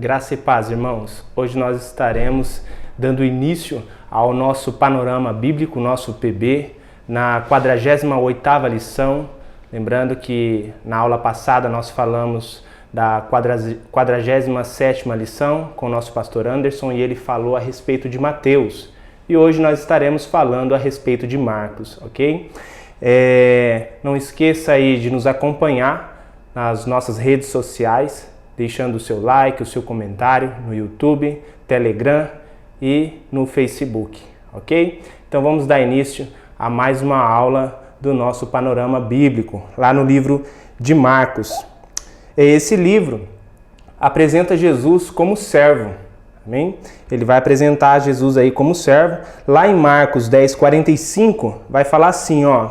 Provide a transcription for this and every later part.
Graça e paz, irmãos. Hoje nós estaremos dando início ao nosso panorama bíblico, nosso PB, na 48ª lição. Lembrando que na aula passada nós falamos da 47ª lição com o nosso pastor Anderson e ele falou a respeito de Mateus. E hoje nós estaremos falando a respeito de Marcos, ok? Não esqueça aí de nos acompanhar nas nossas redes sociais, deixando o seu like, o seu comentário no YouTube, Telegram e no Facebook, ok? Então vamos dar início a mais uma aula do nosso panorama bíblico, lá no livro de Marcos. Esse livro apresenta Jesus como servo, amém? Ele vai apresentar Jesus aí como servo. Lá em Marcos 10:45 vai falar assim, ó: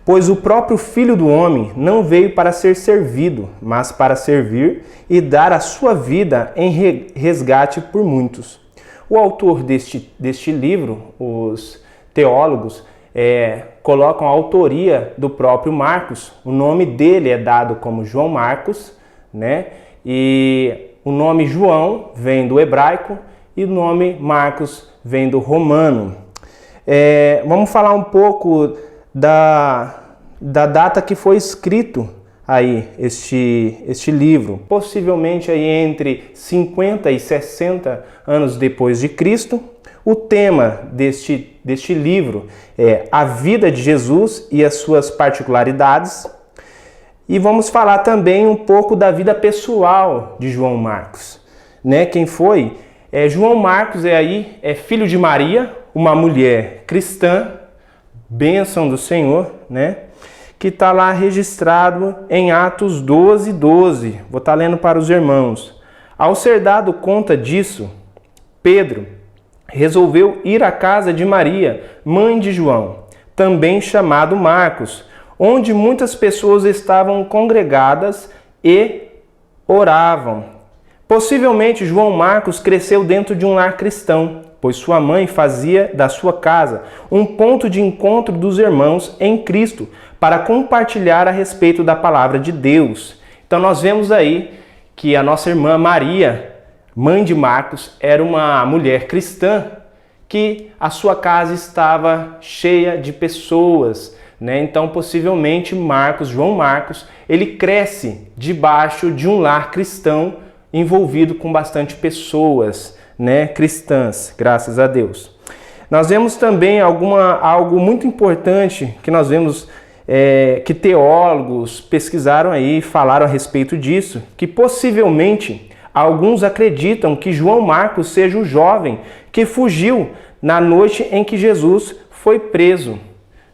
pois o próprio Filho do Homem não veio para ser servido, mas para servir e dar a sua vida em resgate por muitos. O autor deste livro, os teólogos, colocam a autoria do próprio Marcos. O nome dele é dado como João Marcos, né? E o nome João vem do hebraico e o nome Marcos vem do romano. Vamos falar um pouco da data que foi escrito aí este livro, possivelmente aí entre 50 e 60 anos depois de Cristo. O tema deste livro é a vida de Jesus e as suas particularidades. E vamos falar também um pouco da vida pessoal de João Marcos, né? Quem foi? João Marcos é filho de Maria, uma mulher cristã, bênção do Senhor, né? Que está lá registrado em Atos 12:12. Vou estar lendo para os irmãos. Ao ser dado conta disso, Pedro resolveu ir à casa de Maria, mãe de João, também chamado Marcos, onde muitas pessoas estavam congregadas e oravam. Possivelmente João Marcos cresceu dentro de um lar cristão, pois sua mãe fazia da sua casa um ponto de encontro dos irmãos em Cristo para compartilhar a respeito da palavra de Deus. Então nós vemos aí que a nossa irmã Maria, mãe de Marcos, era uma mulher cristã que a sua casa estava cheia de pessoas, né? Então possivelmente João Marcos, ele cresce debaixo de um lar cristão envolvido com bastante pessoas, né, cristãs, graças a Deus. Nós vemos também algo muito importante que nós vemos que teólogos pesquisaram aí, falaram a respeito disso, que possivelmente alguns acreditam que João Marcos seja o jovem que fugiu na noite em que Jesus foi preso,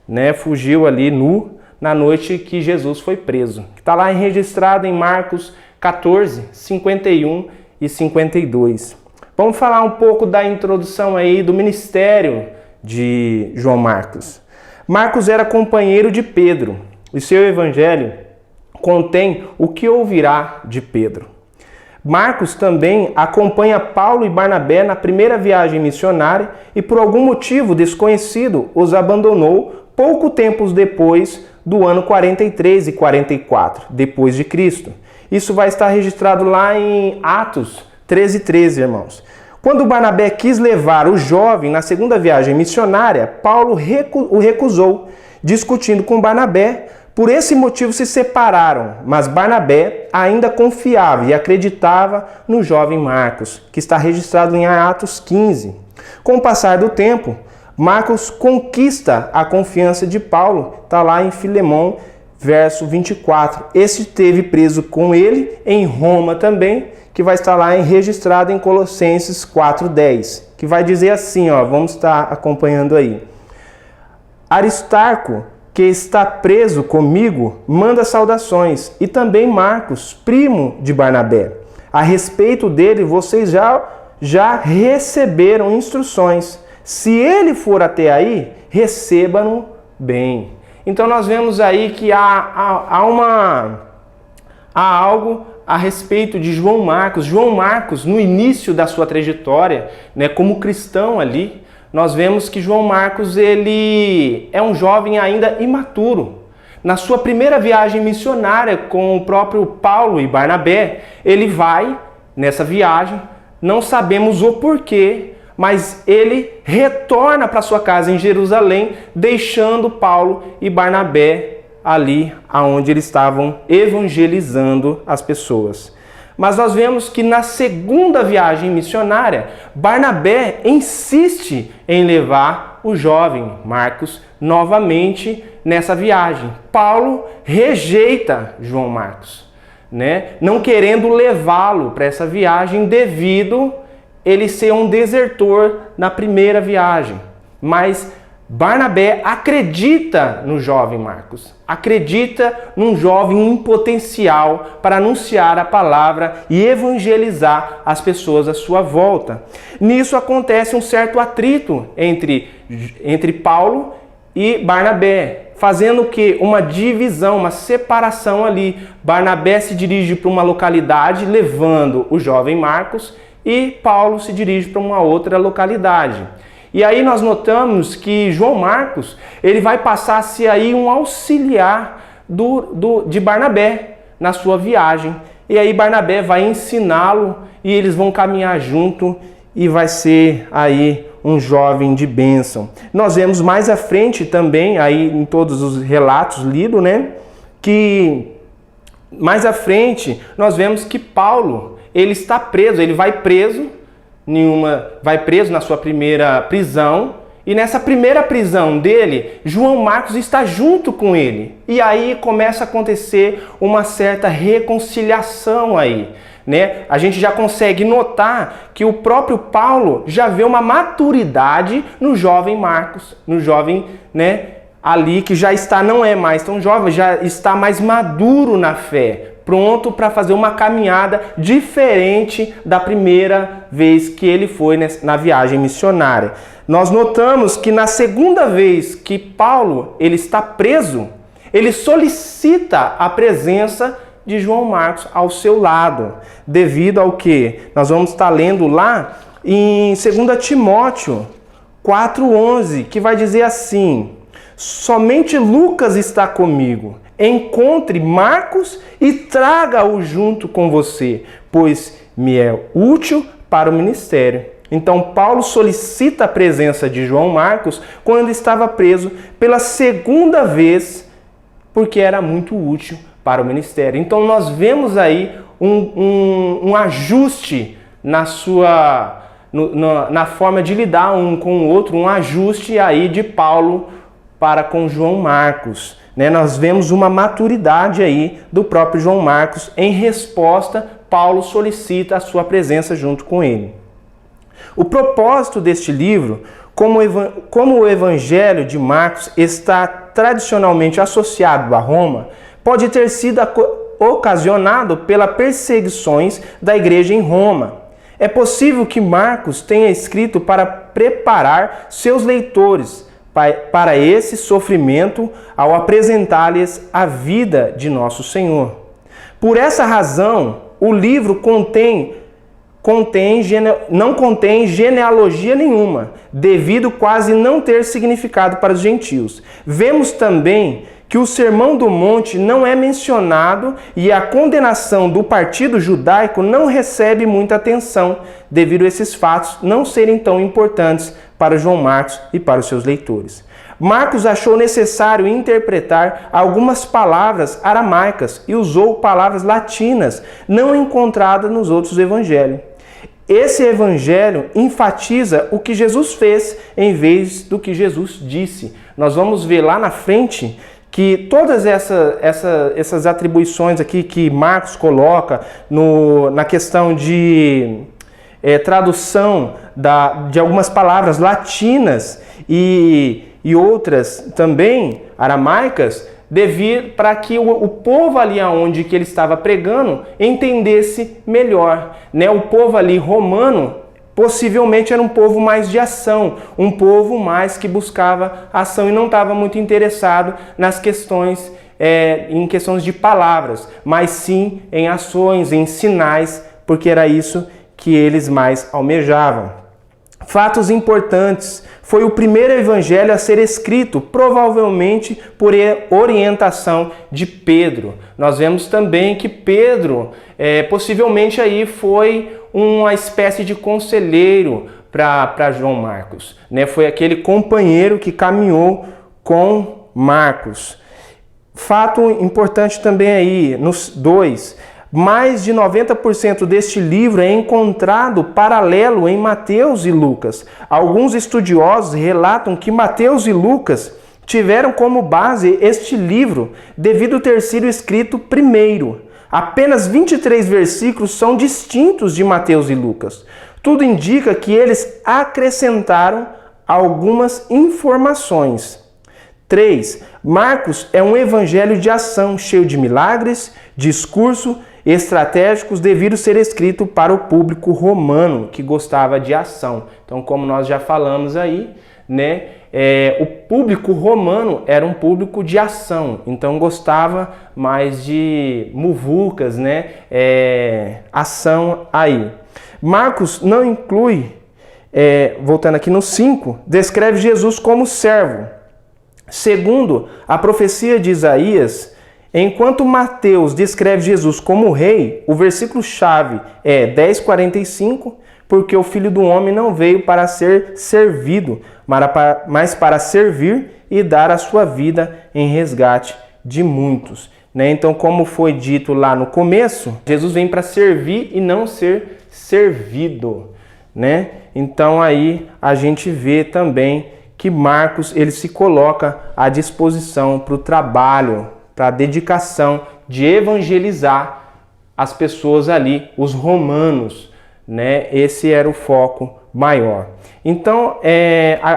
né? Fugiu ali nu na noite que Jesus foi preso. Está lá registrado em Marcos 14, 51 e 52. Vamos falar um pouco da introdução aí do ministério de João Marcos. Marcos era companheiro de Pedro e seu evangelho contém o que ouvirá de Pedro. Marcos também acompanha Paulo e Barnabé na primeira viagem missionária e por algum motivo desconhecido os abandonou pouco tempo depois do ano 43 e 44 depois de Cristo. Isso vai estar registrado lá em Atos 13:13, irmãos. Quando Barnabé quis levar o jovem na segunda viagem missionária, Paulo o recusou, discutindo com Barnabé. Por esse motivo se separaram, mas Barnabé ainda confiava e acreditava no jovem Marcos, que está registrado em Atos 15. Com o passar do tempo, Marcos conquista a confiança de Paulo, está lá em Filemão, verso 24. Esse esteve preso com ele em Roma também, que vai estar lá registrado em Colossenses 4:10, que vai dizer assim, ó, vamos estar acompanhando aí. Aristarco, que está preso comigo, manda saudações, e também Marcos, primo de Barnabé. A respeito dele, vocês já receberam instruções. Se ele for até aí, recebam-no bem. Então nós vemos aí que há algo a respeito de João Marcos. João Marcos, no início da sua trajetória, né, como cristão ali, nós vemos que João Marcos ele é um jovem ainda imaturo. Na sua primeira viagem missionária com o próprio Paulo e Barnabé, ele vai nessa viagem, não sabemos o porquê, mas ele retorna para sua casa em Jerusalém, deixando Paulo e Barnabé ali onde eles estavam evangelizando as pessoas. Mas nós vemos que na segunda viagem missionária, Barnabé insiste em levar o jovem Marcos novamente nessa viagem. Paulo rejeita João Marcos, não querendo levá-lo para essa viagem devido ele ser um desertor na primeira viagem. Mas Barnabé acredita no jovem Marcos, acredita num jovem em potencial para anunciar a palavra e evangelizar as pessoas à sua volta. Nisso acontece um certo atrito entre Paulo e Barnabé, fazendo que uma divisão, uma separação ali. Barnabé se dirige para uma localidade levando o jovem Marcos e Paulo se dirige para uma outra localidade. E aí nós notamos que João Marcos, ele vai passar a ser aí um auxiliar de Barnabé na sua viagem. E aí Barnabé vai ensiná-lo e eles vão caminhar junto e vai ser aí um jovem de bênção. Nós vemos mais à frente também, aí em todos os relatos lidos, que mais à frente nós vemos que Paulo, ele está preso, ele vai preso na sua primeira prisão, e nessa primeira prisão dele, João Marcos está junto com ele. E aí começa a acontecer uma certa reconciliação aí, A gente já consegue notar que o próprio Paulo já vê uma maturidade no jovem Marcos, no jovem, ali que já está, não é mais tão jovem, já está mais maduro na fé, pronto para fazer uma caminhada diferente da primeira vez que ele foi na viagem missionária. Nós notamos que na segunda vez que Paulo ele está preso, ele solicita a presença de João Marcos ao seu lado, devido ao que nós vamos estar lendo lá em 2 Timóteo 4:11, que vai dizer assim: somente Lucas está comigo. Encontre Marcos e traga-o junto com você, pois me é útil para o ministério. Então Paulo solicita a presença de João Marcos quando estava preso pela segunda vez, porque era muito útil para o ministério. Então nós vemos aí um ajuste na forma de lidar um com o outro, um ajuste aí de Paulo para com João Marcos. Nós vemos uma maturidade aí do próprio João Marcos. Em resposta, Paulo solicita a sua presença junto com ele. O propósito deste livro, como o Evangelho de Marcos está tradicionalmente associado a Roma, pode ter sido ocasionado pelas perseguições da igreja em Roma. É possível que Marcos tenha escrito para preparar seus leitores para esse sofrimento ao apresentar-lhes a vida de nosso Senhor. Por essa razão, o livro não contém genealogia nenhuma, devido quase não ter significado para os gentios. Vemos também que o Sermão do Monte não é mencionado e a condenação do partido judaico não recebe muita atenção, devido a esses fatos não serem tão importantes para João Marcos e para os seus leitores. Marcos achou necessário interpretar algumas palavras aramaicas e usou palavras latinas não encontradas nos outros evangelhos. Esse evangelho enfatiza o que Jesus fez em vez do que Jesus disse. Nós vamos ver lá na frente que todas essas atribuições aqui que Marcos coloca na questão de tradução de algumas palavras latinas e outras também aramaicas, para que o povo ali onde que ele estava pregando entendesse melhor. O povo ali romano possivelmente era um povo mais de ação, um povo mais que buscava ação e não estava muito interessado nas questões, em questões de palavras, mas sim em ações, em sinais, porque era isso que eles mais almejavam. Fatos importantes. Foi o primeiro evangelho a ser escrito, provavelmente por orientação de Pedro. Nós vemos também que Pedro, possivelmente aí foi uma espécie de conselheiro para João Marcos, né? Foi aquele companheiro que caminhou com Marcos. Fato importante também aí, nos 2, mais de 90% deste livro é encontrado paralelo em Mateus e Lucas. Alguns estudiosos relatam que Mateus e Lucas tiveram como base este livro devido ter sido escrito primeiro. Apenas 23 versículos são distintos de Mateus e Lucas. Tudo indica que eles acrescentaram algumas informações. 3. Marcos é um evangelho de ação, cheio de milagres, discurso estratégicos devido ser escrito para o público romano, que gostava de ação. Então, como nós já falamos aí, né, o público romano era um público de ação, então gostava mais de muvucas, né, ação aí. Marcos não inclui, voltando aqui no 5, descreve Jesus como servo. Segundo a profecia de Isaías, enquanto Mateus descreve Jesus como rei, o versículo-chave é 10:45, porque o Filho do Homem não veio para ser servido, mas para servir e dar a sua vida em resgate de muitos. Né? Então, como foi dito lá no começo, Jesus vem para servir e não ser servido. Né? Então, aí a gente vê também que Marcos ele se coloca à disposição para o trabalho, para a dedicação de evangelizar as pessoas ali, os romanos, né? Esse era o foco maior. Então,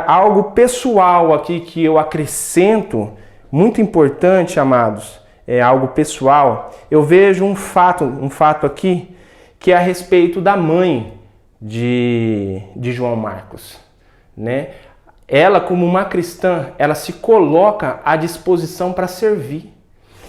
algo pessoal aqui que eu acrescento, muito importante, amados, é algo pessoal. Eu vejo um fato aqui, que é a respeito da mãe de João Marcos, né? Ela, como uma cristã, ela se coloca à disposição para servir.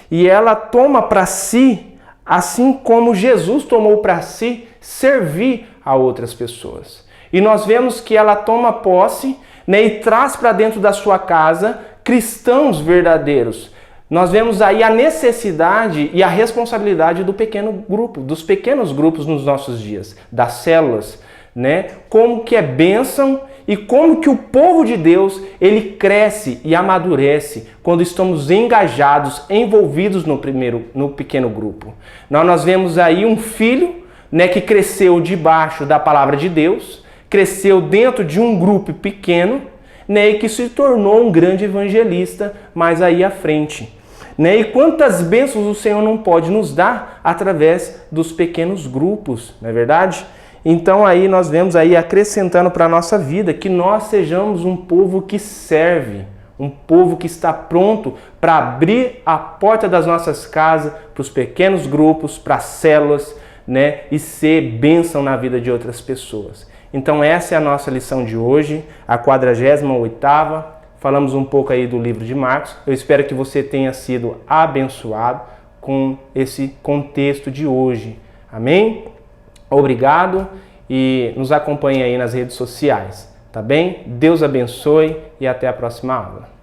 E ela toma para si, assim como Jesus tomou para si, servir a outras pessoas. E nós vemos que ela toma posse, né, e traz para dentro da sua casa cristãos verdadeiros. Nós vemos aí a necessidade e a responsabilidade do pequeno grupo, dos pequenos grupos nos nossos dias, das células, né? Como que é bênção e como que o povo de Deus ele cresce e amadurece quando estamos engajados, envolvidos no pequeno grupo. Nós vemos aí um filho, né, que cresceu debaixo da palavra de Deus, cresceu dentro de um grupo pequeno, né, e que se tornou um grande evangelista mais aí à frente. Né? E quantas bênçãos o Senhor não pode nos dar através dos pequenos grupos, não é verdade? Então aí nós vemos aí acrescentando para a nossa vida que nós sejamos um povo que serve, um povo que está pronto para abrir a porta das nossas casas para os pequenos grupos, para as células, né? E ser bênção na vida de outras pessoas. Então essa é a nossa lição de hoje, a 48ª. Falamos um pouco aí do livro de Marcos. Eu espero que você tenha sido abençoado com esse contexto de hoje. Amém? Obrigado e nos acompanhe aí nas redes sociais, tá bem? Deus abençoe e até a próxima aula.